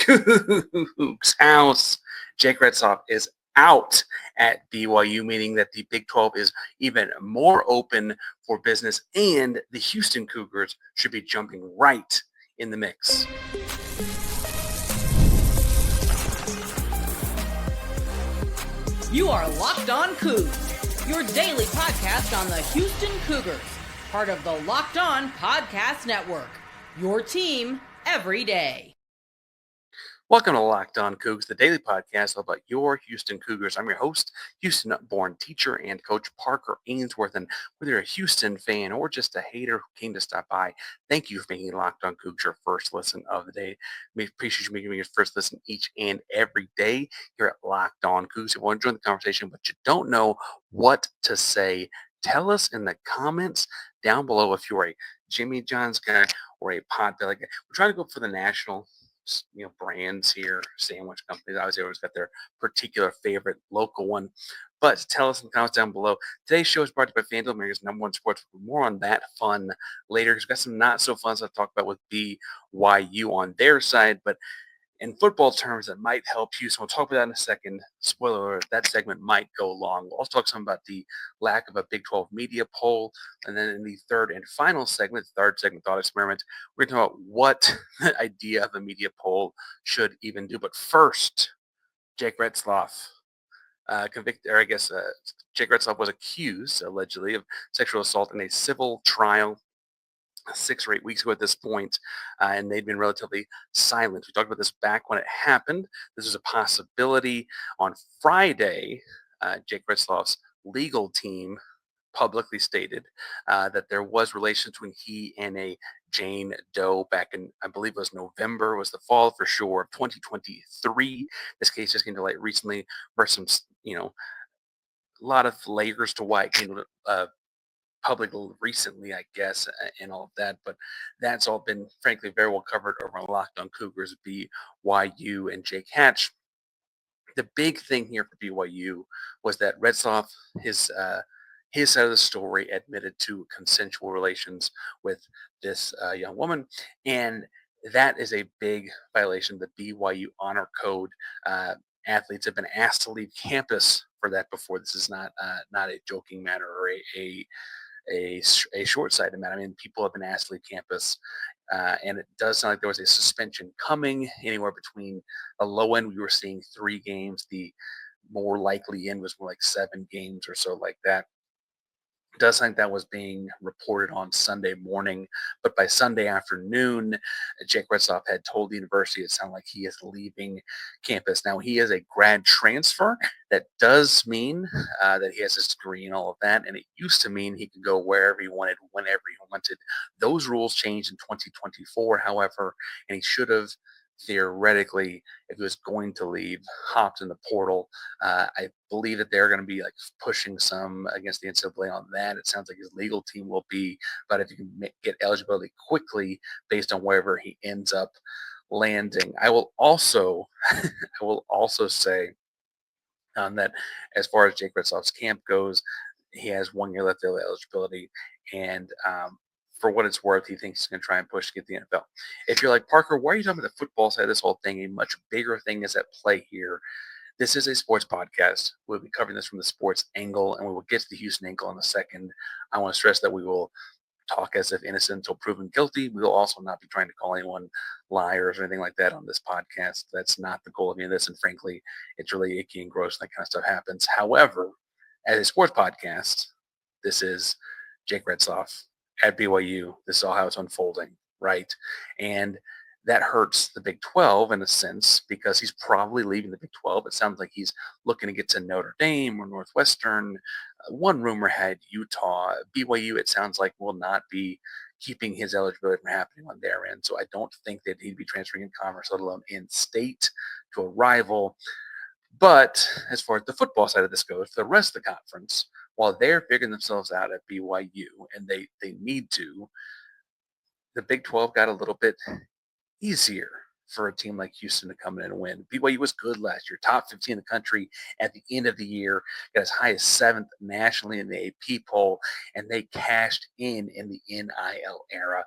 Coogs house. Jake Retzlaff is out at BYU, meaning that the Big 12 is even more open for business, and the Houston Cougars should be jumping right in the mix. You are Locked On Cougs, your daily podcast on the Houston Cougars, part of the Locked On Podcast Network, your team every day. Welcome to Locked On Cougs, the daily podcast about your Houston Cougars. I'm your host, Houston-born teacher and coach Parker Ainsworth. And whether you're a Houston fan or just a hater who came to stop by, thank you for making Locked On Cougs your first listen of the day. We appreciate you making me your first listen each and every day here at Locked On Cougs. If you want to join the conversation, but you don't know what to say, tell us in the comments down below if you're a Jimmy John's guy or a Potbelly guy. We're trying to go for the national brands here, sandwich companies. Obviously, always got their particular favorite local one. But tell us in the comments down below. Today's show is brought to you by FanDuel, America's #1 sports. More on that fun later. We've got some not so fun stuff to talk about with BYU on their side, but in football terms, that might help you. So we'll talk about that in a second. Spoiler alert, that segment might go long. We'll also talk some about the lack of a Big 12 media poll. And then in the third and final segment, thought experiment, we're going to talk about what the idea of a media poll should even do. But first, Jake Retzlaff, Jake Retzlaff was accused, allegedly, of sexual assault in a civil trial 6 or 8 weeks ago at this point, and they'd been relatively silent. We talked about this back when it happened. This was a possibility. On Friday, Jake Retzlaff's legal team publicly stated that there was relation between he and a Jane Doe back in, I believe it was November, was the fall for sure of 2023. This case just came to light recently, where some, a lot of layers to why it came to public recently, I guess, and all of that. But that's all been, frankly, very well covered over on Locked On Cougars, BYU, and Jake Hatch. The big thing here for BYU was that Retzlaff, his side of the story, admitted to consensual relations with this young woman, and that is a big violation of the BYU Honor Code. Athletes have been asked to leave campus for that before. This is not a joking matter or a short-sighted matter. I mean, people have been asked to leave campus, and it does sound like there was a suspension coming. Anywhere between a low end, we were seeing 3 games. The more likely end was more like 7 games or so like that. It does think that was being reported on Sunday morning, but by Sunday afternoon, Jake Retzlaff had told the university it sounded like he is leaving campus. Now, he is a grad transfer. That does mean that he has his degree and all of that, and it used to mean he could go wherever he wanted, whenever he wanted. Those rules changed in 2024, however, and he should have theoretically, if he was going to leave, hopped in the portal. I believe that they're going to be like pushing some against the NCAA on that. It sounds like his legal team will be, but if you can get eligibility quickly based on wherever he ends up landing. I will also say that as far as Jake Retzlaff's camp goes, he has 1 year left of eligibility, and for what it's worth, he thinks he's going to try and push to get the NFL. If you're like, Parker, why are you talking about the football side of this whole thing? A much bigger thing is at play here. This is a sports podcast. We'll be covering this from the sports angle, and we will get to the Houston angle in a second. I want to stress that we will talk as if innocent until proven guilty. We will also not be trying to call anyone liars or anything like that on this podcast. That's not the goal of any of this, and frankly, it's really icky and gross, and that kind of stuff happens. However, as a sports podcast, this is Jake Retzlaff at BYU. This is all how it's unfolding, right? And that hurts the Big 12 in a sense because he's probably leaving the Big 12. It sounds like he's looking to get to Notre Dame or Northwestern. One rumor had Utah. BYU, it sounds like, will not be keeping his eligibility from happening on their end. So I don't think that he'd be transferring in conference, let alone in state, to a rival. But as far as the football side of this goes, for the rest of the conference, while they're figuring themselves out at BYU, and they need to, the Big 12 got a little bit easier for a team like Houston to come in and win. BYU was good last year, top 15 in the country at the end of the year, got as high as seventh nationally in the AP poll, and they cashed in the NIL era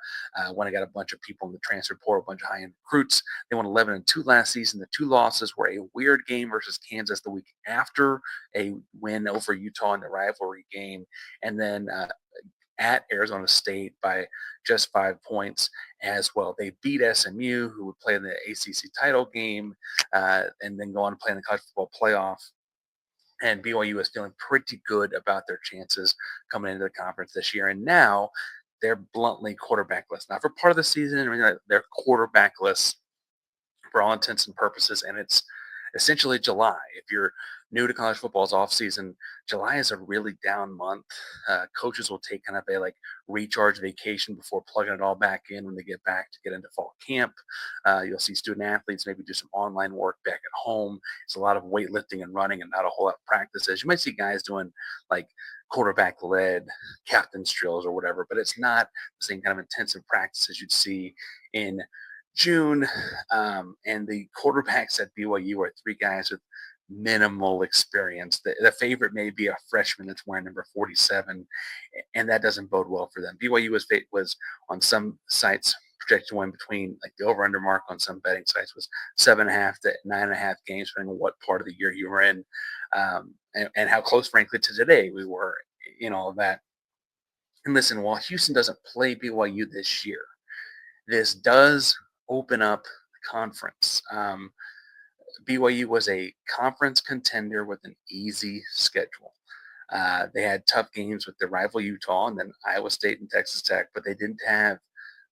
when I got a bunch of people in the transfer portal, a bunch of high-end recruits. They won 11-2 last season. The two losses were a weird game versus Kansas the week after, a win over Utah in the rivalry game, and then at Arizona State by just 5 points as well. They beat SMU, who would play in the ACC title game, and then go on to play in the college football playoff. And BYU is feeling pretty good about their chances coming into the conference this year. And now they're bluntly quarterbackless. Not for part of the season, I mean, they're quarterbackless for all intents and purposes. And it's essentially July. If you're new to college football's off season, July is a really down month. Coaches will take kind of a like recharge vacation before plugging it all back in when they get back to get into fall camp. You'll see student athletes maybe do some online work back at home. It's a lot of weightlifting and running and not a whole lot of practices. You might see guys doing like quarterback led captain's drills or whatever, but it's not the same kind of intensive practices you'd see in June. And the quarterbacks at BYU are three guys with minimal experience. The favorite may be a freshman that's wearing number 47, and that doesn't bode well for them. BYU was on some sites projected to win between like the over/under mark on some betting sites was 7.5 to 9.5 games, depending on what part of the year you were in, and how close, frankly, to today we were in all of that. And listen, while Houston doesn't play BYU this year, this does open up the conference. BYU was a conference contender with an easy schedule. They had tough games with their rival Utah and then Iowa State and Texas Tech, but they didn't have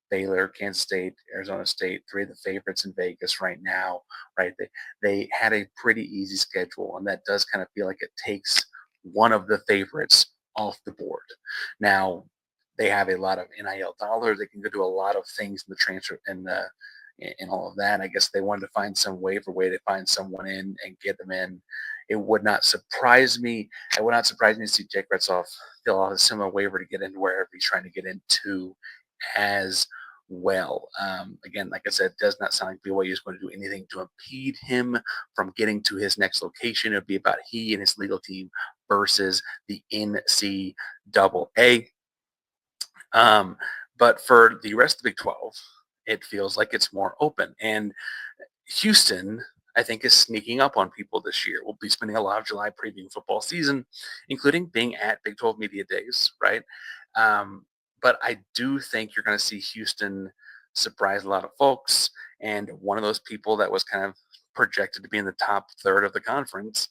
Baylor, Kansas State, Arizona State, three of the favorites in Vegas right now, right? They had a pretty easy schedule, and that does kind of feel like it takes one of the favorites off the board. Now, they have a lot of NIL dollars. They can go do a lot of things in the transfer and all of that. I guess they wanted to find some waiver way to find someone in and get them in. It would not surprise me. It would not surprise me to see Jake Retzlaff fill out a similar waiver to get into wherever he's trying to get into as well. Again, like I said, it does not sound like BYU is going to do anything to impede him from getting to his next location. It would be about he and his legal team versus the NCAA. But for the rest of the Big 12, it feels like it's more open. And Houston, I think, is sneaking up on people this year. We'll be spending a lot of July previewing football season, including being at Big 12 Media Days, right? But I do think you're going to see Houston surprise a lot of folks. And one of those people that was kind of projected to be in the top third of the conference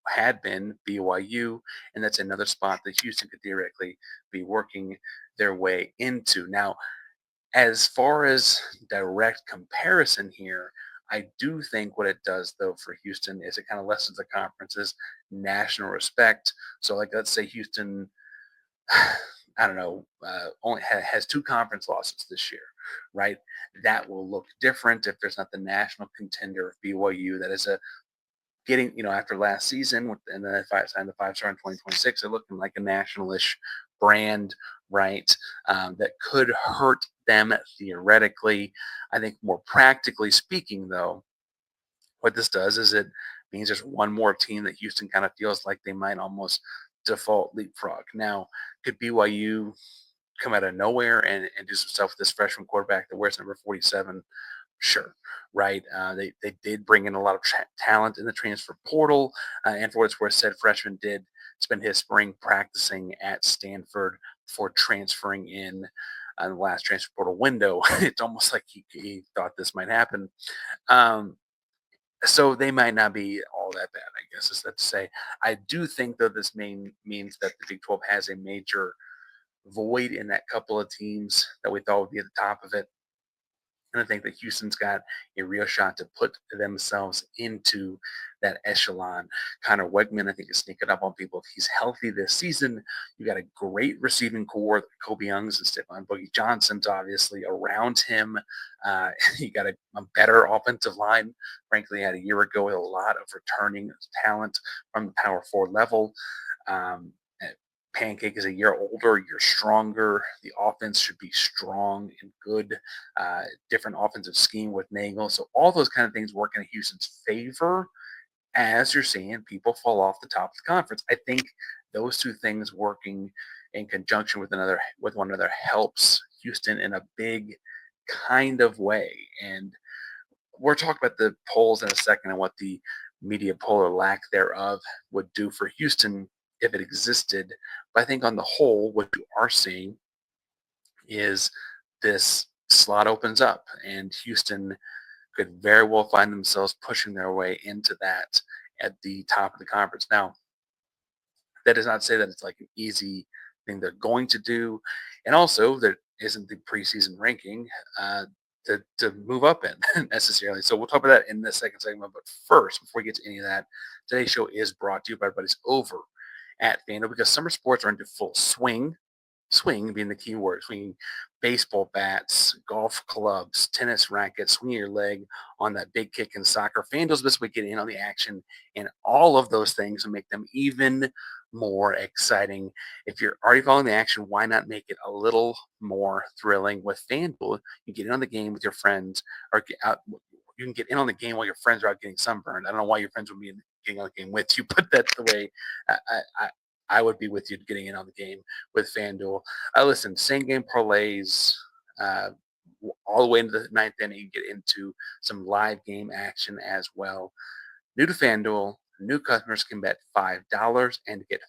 had been BYU, and that's another spot that Houston could theoretically be working their way into. Now, as far as direct comparison here, I do think what it does, though, for Houston is it kind of lessens the conference's national respect. So, like, let's say Houston, I don't know, only has two conference losses this year, right? That will look different if there's not the national contender of BYU that is getting, after last season, and then if I signed the 5-star in 2026, they're looking like a national-ish brand, right? That could hurt them theoretically. I think more practically speaking, though, what this does is it means there's one more team that Houston kind of feels like they might almost default leapfrog. Now, could BYU come out of nowhere and do some stuff with this freshman quarterback that wears number 47? Sure, right. They did bring in a lot of talent in the transfer portal, and for what it's worth, said freshman did spend his spring practicing at Stanford before transferring in the last transfer portal window. It's almost like he thought this might happen. So they might not be all that bad, I guess is that to say. I do think, though, this means that the Big 12 has a major void in that couple of teams that we thought would be at the top of it. And I think that Houston's got a real shot to put themselves into that echelon. Connor Wegman, I think, is sneaking up on people. If he's healthy this season, you got a great receiving core. Kobe Youngs and Stephon Boogie Johnson's obviously around him. You got a better offensive line, frankly, had a year ago with a lot of returning talent from the power forward level. Pancake is a year older, you're stronger. The offense should be strong and good. Different offensive scheme with Nagel. So all those kind of things work in Houston's favor as you're seeing people fall off the top of the conference. I think those two things working in conjunction with one another helps Houston in a big kind of way. And we're talking about the polls in a second and what the media poll or lack thereof would do for Houston if it existed. But I think on the whole, what you are seeing is this slot opens up and Houston could very well find themselves pushing their way into that at the top of the conference. Now, that does not say that it's like an easy thing they're going to do. And also, there isn't the preseason ranking to move up in necessarily. So we'll talk about that in the second segment. But first, before we get to any of that, today's show is brought to you by everybody's over at FanDuel because summer sports are into full swing. Swing being the key word, swinging baseball bats, golf clubs, tennis rackets, swinging your leg on that big kick in soccer. FanDuel's the best way to get in on the action and all of those things and make them even more exciting. If you're already following the action, why not make it a little more thrilling with FanDuel? You get in on the game with your friends or get out. You can get in on the game while your friends are out getting sunburned. I don't know why your friends would be getting on the game with you, but that's the way I would be with you getting in on the game with FanDuel. Listen, same game parlays, uh, all the way into the ninth inning, you get into some live game action as well. New to FanDuel, new customers can bet $5 and get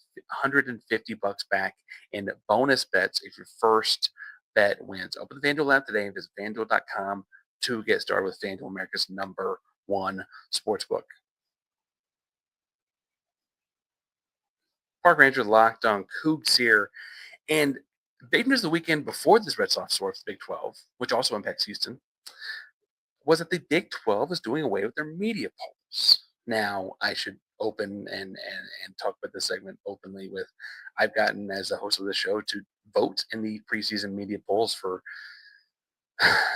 $150 back in bonus bets if your first bet wins. Open the FanDuel app today and visit FanDuel.com to get started with FanDuel, America's #1 sportsbook. Park Ranger locked on Coogs here. And big news the weekend before this Red Sox score the Big 12, which also impacts Houston, was that the Big 12 is doing away with their media polls. Now, I should open and talk about this segment openly with I've gotten as a host of the show to vote in the preseason media polls for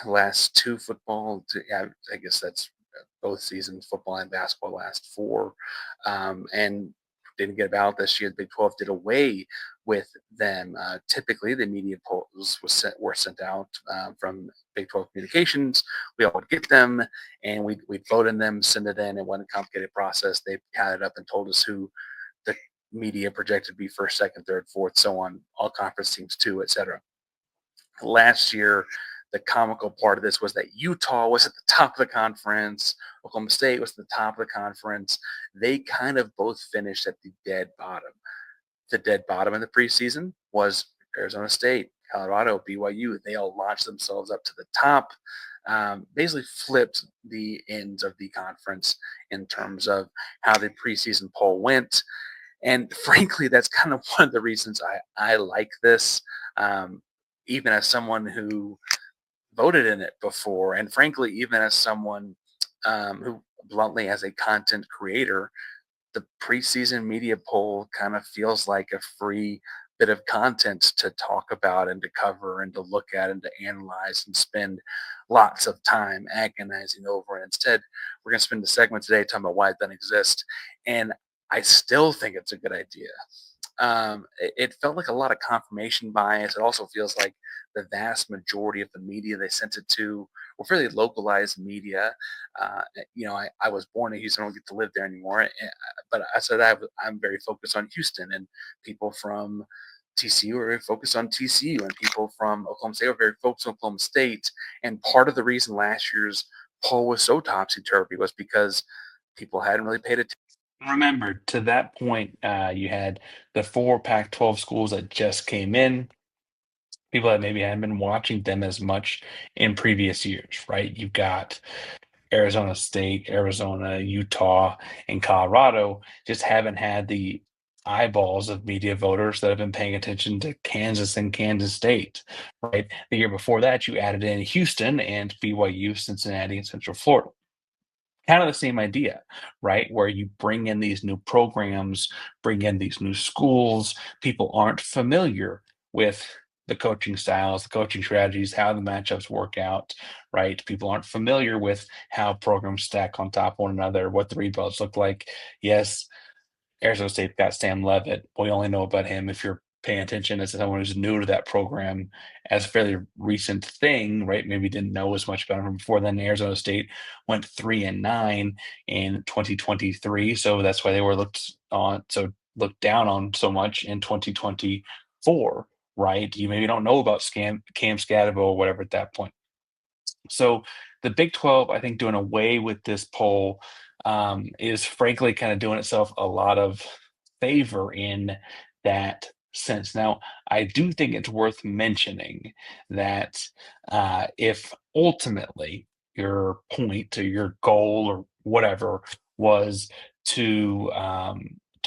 last two football. I guess that's both seasons, football and basketball, last four. And didn't get about this year. The Big 12 did away with them. Typically, the media polls were sent out from Big 12 communications. We all would get them, and we'd vote in them, send it in. It wasn't a complicated process. They added up and told us who the media projected to be first, second, third, fourth, so on, all conference teams too, etc. Last year, the comical part of this was that Utah was at the top of the conference. Oklahoma State was at the top of the conference. They kind of both finished at the dead bottom. The dead bottom in the preseason was Arizona State, Colorado, BYU. They all launched themselves up to the top, basically flipped the ends of the conference in terms of how the preseason poll went. And frankly, that's kind of one of the reasons I like this, even as someone who voted in it before. And frankly, even as someone who bluntly, as a content creator, the preseason media poll kind of feels like a free bit of content to talk about and to cover and to look at and to analyze and spend lots of time agonizing over. And instead, we're going to spend the segment today talking about why it doesn't exist. And I still think it's a good idea. It felt like a lot of confirmation bias. It also feels like the vast majority of the media they sent it to were fairly localized media. I was born in Houston. I don't get to live there anymore. But I said I'm very focused on Houston, and people from TCU are very focused on TCU, and people from Oklahoma State are very focused on Oklahoma State. And part of the reason last year's poll was so topsy-turvy was because people hadn't really paid attention. Remember, to that point, you had the four Pac-12 schools that just came in, people that maybe hadn't been watching them as much in previous years, right? You've got Arizona State, Arizona, Utah, and Colorado just haven't had the eyeballs of media voters that have been paying attention to Kansas and Kansas State, right? The year before that, you added in Houston and BYU, Cincinnati, and Central Florida. Kind of the same idea, right? Where you bring in these new programs, bring in these new schools. People aren't familiar with the coaching styles, the coaching strategies, how the matchups work out, right? People aren't familiar with how programs stack on top of one another, what the rebuilds look like. Yes, Arizona State got Sam Levitt. We only know about him if you're paying attention as someone who's new to that program as a fairly recent thing, right? Maybe didn't know as much about him before then. Arizona State went 3-9 in 2023, so that's why they were looked down on so much in 2024, right? You maybe don't know about Cam Scadabo or whatever at that point. So the Big 12, I think, doing away with this poll is frankly kind of doing itself a lot of favor in that sense. Now, I do think it's worth mentioning that if ultimately your point or your goal or whatever was to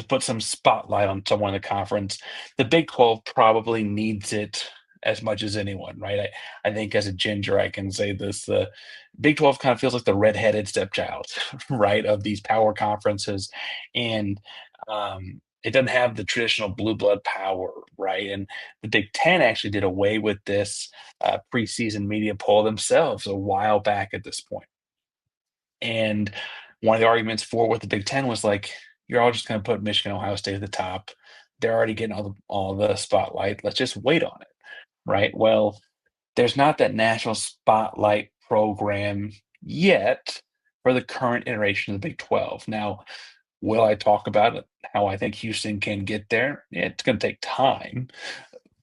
put some spotlight on someone in the conference, the Big 12 probably needs it as much as anyone, right? I think as a ginger, I can say this: the Big 12 kind of feels like the redheaded stepchild, right, of these power conferences, and it doesn't have the traditional blue blood power, right? And the Big Ten actually did away with this preseason media poll themselves a while back at this point. And one of the arguments for what the Big Ten was like, you're all just going to put Michigan, Ohio State at the top. They're already getting all the spotlight. Let's just wait on it, right? Well, there's not that national spotlight program yet for the current iteration of the Big 12. Now, will I talk about it, how I think Houston can get there? Yeah, it's going to take time,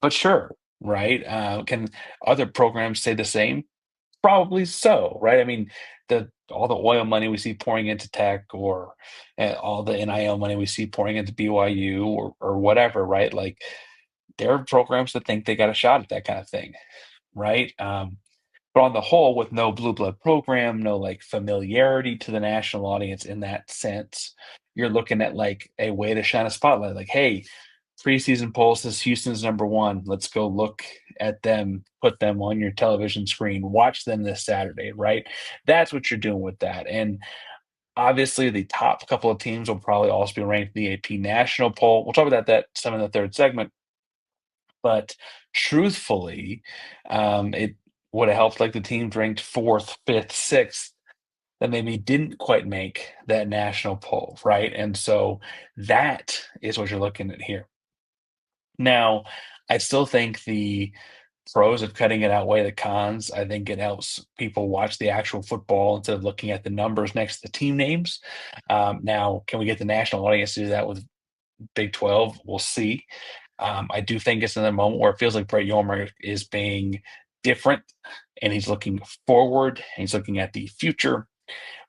but sure, right? Can other programs say the same? Probably so, right? I mean, the all the oil money we see pouring into Tech, or all the NIL money we see pouring into BYU, or whatever, right? Like, there are programs that think they got a shot at that kind of thing, right? But on the whole, with no blue blood program, no like familiarity to the national audience in that sense, you're looking at like a way to shine a spotlight. Like, hey, preseason poll says Houston's number one. Let's go look at them, put them on your television screen, watch them this Saturday, right? That's what you're doing with that. And obviously, the top couple of teams will probably also be ranked in the AP national poll. We'll talk about that some in the third segment. But truthfully, it would have helped like the teams ranked fourth, fifth, sixth that maybe didn't quite make that national poll, right? And so that is what you're looking at here. Now, I still think the pros of cutting it outweigh the cons. I think it helps people watch the actual football instead of looking at the numbers next to the team names. Now, can we get the national audience to do that with Big 12? We'll see. I do think it's another moment where it feels like Brett Yormark is being different, and he's looking forward, and he's looking at the future.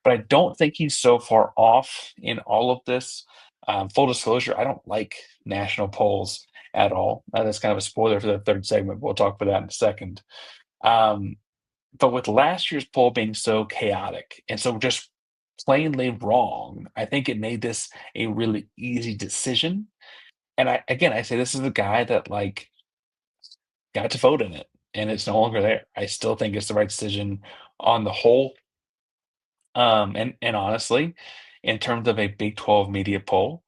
But I don't think he's so far off in all of this. Full disclosure, I don't like national polls at all. That's kind of a spoiler for the third segment. We'll talk about that in a second. Um, but with last year's poll being so chaotic and so just plainly wrong, I think it made this a really easy decision. And I say this is a guy that like got to vote in it, and it's no longer there. I still think it's the right decision on the whole. And honestly, in terms of a Big 12 media poll,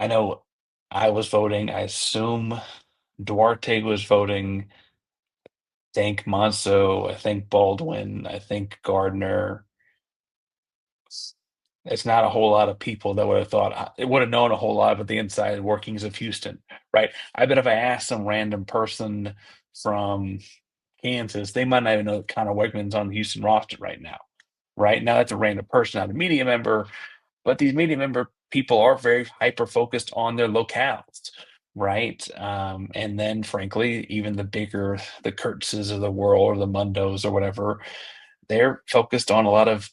I know I was voting. I assume Duarte was voting. I think Monso. I think Baldwin. I think Gardner. It's not a whole lot of people that would have thought it would have known a whole lot about the inside workings of Houston, right? I bet if I asked some random person from Kansas, they might not even know Connor Wegman's on the Houston roster right now. Right now, that's a random person, not a media member. But these media member people are very hyper focused on their locales, right? And then, frankly, even the bigger the Kurtzes of the world or the Mundos or whatever, they're focused on a lot of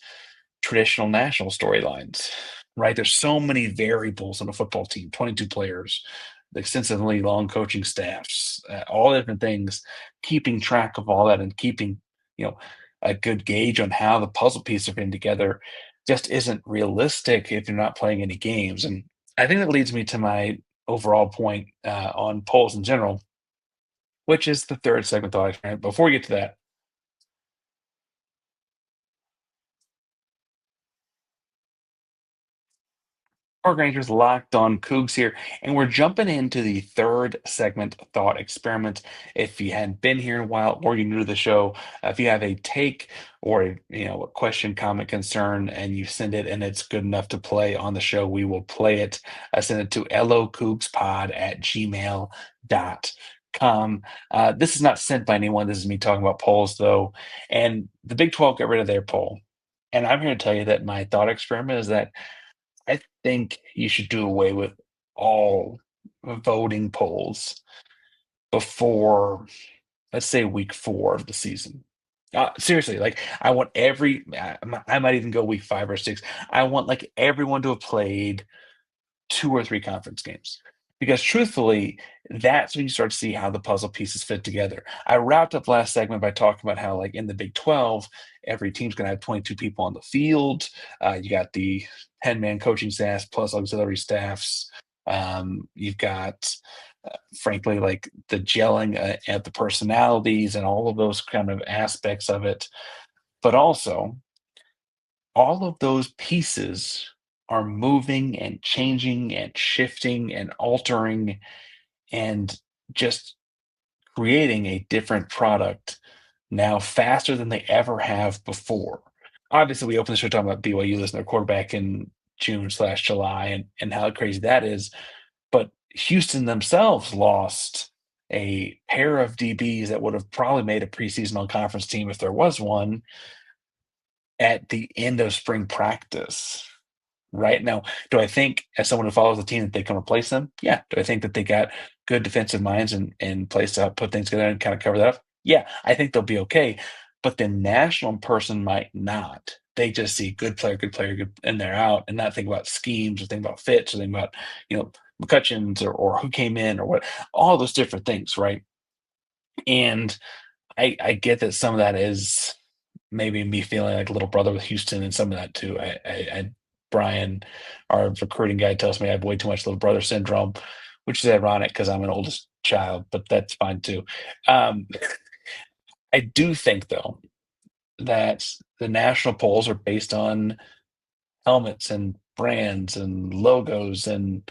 traditional national storylines, right? There's so many variables on a football team, 22 players, extensively long coaching staffs, all different things. Keeping track of all that and keeping, you know, a good gauge on how the puzzle pieces are putting together just isn't realistic if you're not playing any games. And I think that leads me to my overall point on polls in general, which is the third segment thought experiment. Before we get to that, Park Rangers Locked On Coogs here, and we're jumping into the third segment, Thought Experiment. If you hadn't been here in a while, or you're new to the show, if you have a take or a question, comment, concern, and you send it, and it's good enough to play on the show, we will play it. Send it to locoogspod@gmail.com. This is not sent by anyone. This is me talking about polls, though, and the Big 12 got rid of their poll. And I'm here to tell you that my thought experiment is that I think you should do away with all voting polls before, let's say, week 4 of the season. Seriously, like I want I might even go week 5 or 6. I want like everyone to have played 2 or 3 conference games. Because truthfully, that's when you start to see how the puzzle pieces fit together. I wrapped up last segment by talking about how, like in the Big 12, every team's going to have 22 people on the field. You got the 10-man coaching staff plus auxiliary staffs. You've got, frankly, like the gelling at the personalities and all of those kind of aspects of it. But also, all of those pieces are moving and changing and shifting and altering and just creating a different product now faster than they ever have before. Obviously, we opened the show talking about BYU losing their quarterback in June/July and how crazy that is. But Houston themselves lost a pair of DBs that would have probably made a preseason all-conference team if there was one at the end of spring practice. Right now, do I think, as someone who follows the team, that they can replace them? Yeah. Do I think that they got good defensive minds in place to put things together and kind of cover that up? Yeah, I think they'll be okay. But the national person might not. They just see good player, good, and they're out, and not think about schemes or think about fits or think about, McCutcheons or who came in or what, all those different things, right? And I get that some of that is maybe me feeling like a little brother with Houston, and some of that too. Brian, our recruiting guy, tells me I have way too much little brother syndrome, which is ironic because I'm an oldest child, but that's fine too. Um, I do think though that the national polls are based on helmets and brands and logos and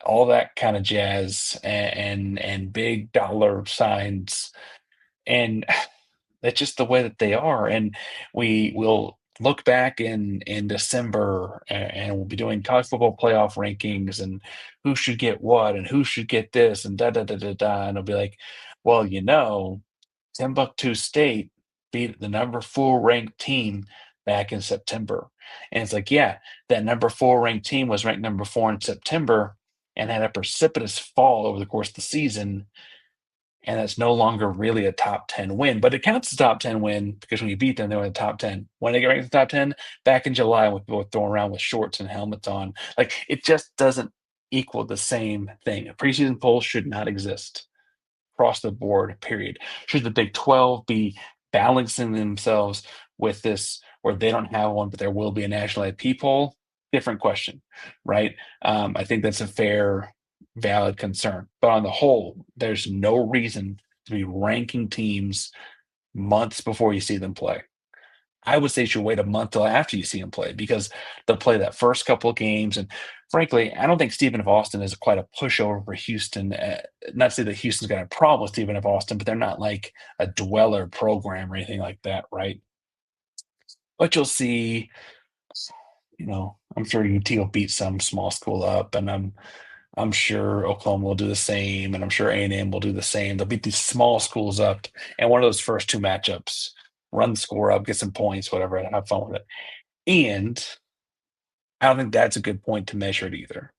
all that kind of jazz and big dollar signs, and that's just the way that they are. And we will look back in December, and we'll be doing college football playoff rankings and who should get what and who should get this and da da da da da. And it'll be like, well, Timbuktu State beat the number 4 ranked team back in September. And it's like, yeah, that number 4 ranked team was ranked number 4 in September and had a precipitous fall over the course of the season, and that's no longer really a top 10 win, but it counts as a top 10 win because when you beat them, they were in the top 10. When they get ranked in the top 10, back in July, with people throwing around with shorts and helmets on, like it just doesn't equal the same thing. A preseason poll should not exist across the board, period. Should the Big 12 be balancing themselves with this, where they don't have one, but there will be a national IP poll? Different question, right? I think that's a fair, valid concern. But on the whole, there's no reason to be ranking teams months before you see them play. I would say you should wait a month till after you see them play, because they'll play that first couple of games. And frankly, I don't think Stephen F. Austin is quite a pushover for Houston. Not to say that Houston's got a problem with Stephen F. Austin, but they're not like a dweller program or anything like that, right? But you'll see, I'm sure UT will beat some small school up, and I'm sure Oklahoma will do the same, and I'm sure A&M will do the same. They'll beat these small schools up, and one of those first 2 matchups, run the score up, get some points, whatever, and have fun with it. And I don't think that's a good point to measure it either.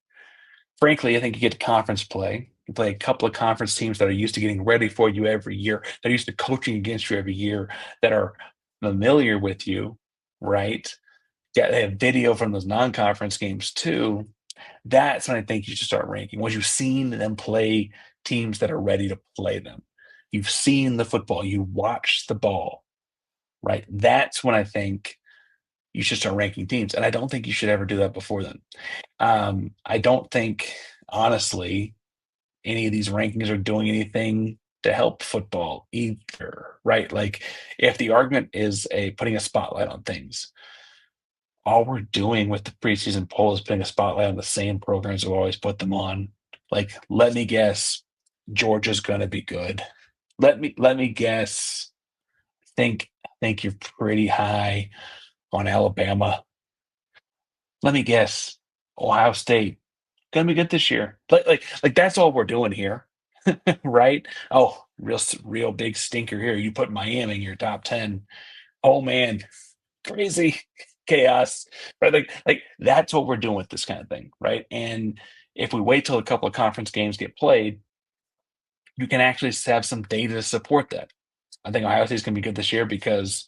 Frankly, I think you get to conference play. You play a couple of conference teams that are used to getting ready for you every year, that are used to coaching against you every year, that are familiar with you, right? Yeah, they have video from those non-conference games too. That's when I think you should start ranking. Once you've seen them play teams that are ready to play them, you've seen the football, you watch the ball, right? That's when I think you should start ranking teams. And I don't think you should ever do that before then. I don't think, honestly, any of these rankings are doing anything to help football either, right? Like, if the argument is putting a spotlight on things, all we're doing with the preseason poll is putting a spotlight on the same programs we always put them on. Like, let me guess, Georgia's going to be good. Let me guess. Think you're pretty high on Alabama. Let me guess, Ohio State gonna be good this year. Like that's all we're doing here, right? Oh, real big stinker here. You put Miami in your top 10. Oh man, crazy chaos. Right? Like that's what we're doing with this kind of thing, right? And if we wait till a couple of conference games get played, you can actually have some data to support that. I think Ohio State's gonna be good this year because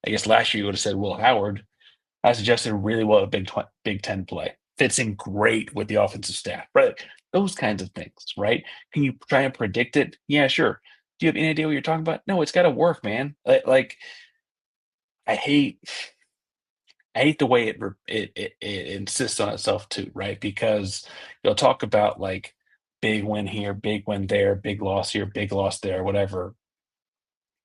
I guess last year you would have said Will Howard. I suggested really well at Big Ten play. Fits in great with the offensive staff, right? Those kinds of things, right? Can you try and predict it? Yeah, sure. Do you have any idea what you're talking about? No, it's got to work, man. Like I hate the way it insists on itself too, right? Because you'll talk about like big win here, big win there, big loss here, big loss there, whatever,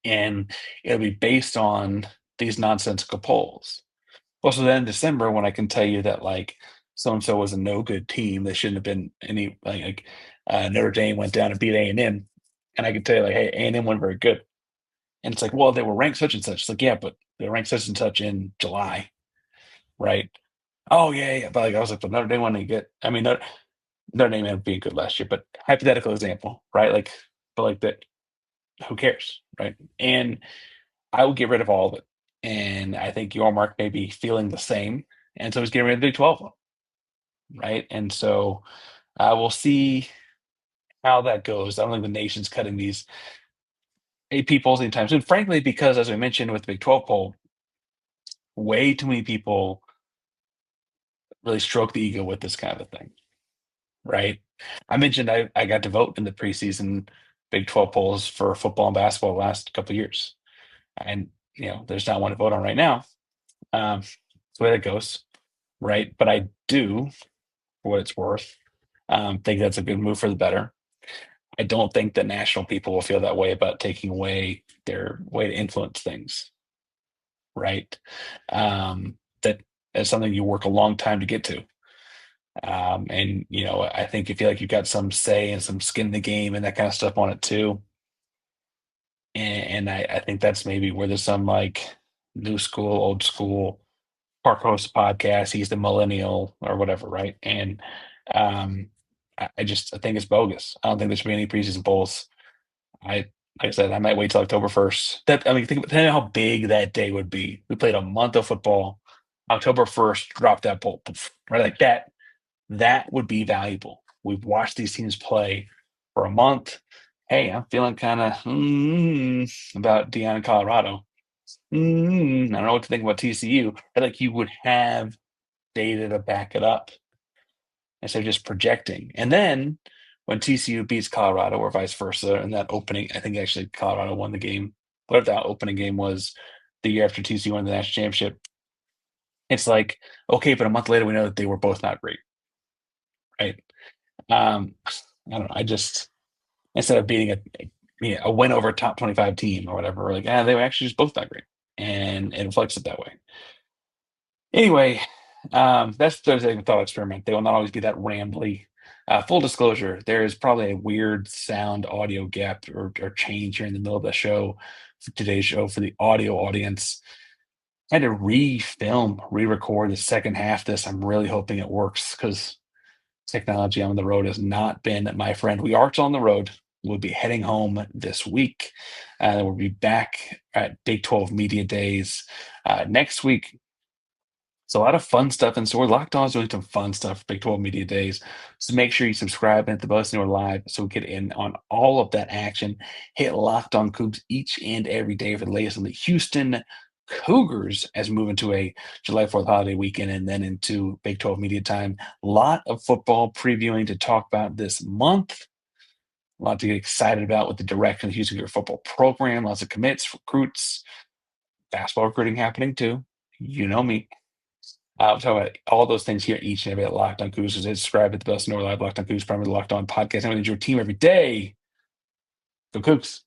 and it'll be based on these nonsensical polls. Well, so then in December, when I can tell you that like so and so was a no good team, they shouldn't have been any Notre Dame went down and beat A&M, and I can tell you like, hey, A&M wasn't very good, and it's like, well, they were ranked such and such. It's like, yeah, but they were ranked such and such in July, right? Oh yeah, but like I was like, but Notre Dame wanted to get. I mean, Notre Dame ended up being good last year, but hypothetical example, right? Like, but like that, who cares, right? And I would get rid of all of it. And I think Yormark may be feeling the same. And so he's getting rid of the Big 12, right? And so we'll see how that goes. I don't think the nation's cutting these AP polls anytime soon. Frankly, because as I mentioned with the Big 12 poll, way too many people really stroke the ego with this kind of thing, right? I mentioned I got to vote in the preseason Big 12 polls for football and basketball the last couple of years. And, there's not one to vote on right now. That's the way that goes, right? But I do, for what it's worth, think that's a good move for the better. I don't think that national people will feel that way about taking away their way to influence things, right? That is something you work a long time to get to. And I think you feel like you've got some say and some skin in the game and that kind of stuff on it too. And I think that's maybe where there's some like new school, old school Park hosts a podcast. He's the millennial or whatever, right? And I think it's bogus. I don't think there should be any preseason polls. Like I said, I might wait till October 1st. Think how big that day would be. We played a month of football. October 1st, drop that poll, right? Like that. That would be valuable. We've watched these teams play for a month. Hey, I'm feeling kind of about Deion, Colorado. I don't know what to think about TCU. But like you would have data to back it up instead of just projecting. And then when TCU beats Colorado or vice versa, and that opening, I think actually Colorado won the game, whatever that opening game was the year after TCU won the national championship. It's like, okay, but a month later we know that they were both not great. Right. I don't know. I just instead of beating a win over a top 25 team or whatever, we're like, they were actually just both not great. And it reflects it that way. Anyway, that's Thursday thought experiment. They will not always be that rambly. Full disclosure, there is probably a weird sound audio gap or change here in the middle of the show for today's show for the audio audience. I had to re-record the second half of this. I'm really hoping it works because technology on the road has not been my friend. We are still on the road. We'll be heading home this week. We'll be back at Big 12 Media Days next week. It's a lot of fun stuff in store. Locked On is doing some fun stuff for Big 12 Media Days. So make sure you subscribe and hit the bell so you're live so we get in on all of that action. Hit Locked On Coogs each and every day for the latest on the Houston Cougars as we move into a July 4th holiday weekend and then into Big 12 media time. A lot of football previewing to talk about this month. A lot to get excited about with the direction of the Houston Cougar football program. Lots of commits, recruits, basketball recruiting happening too. You know me. I'll talk about all those things here each and every day at Locked On Cougars. Subscribe at the best in our live Locked On Cougars, primarily Locked On podcast. And your team every day. Go Cougs.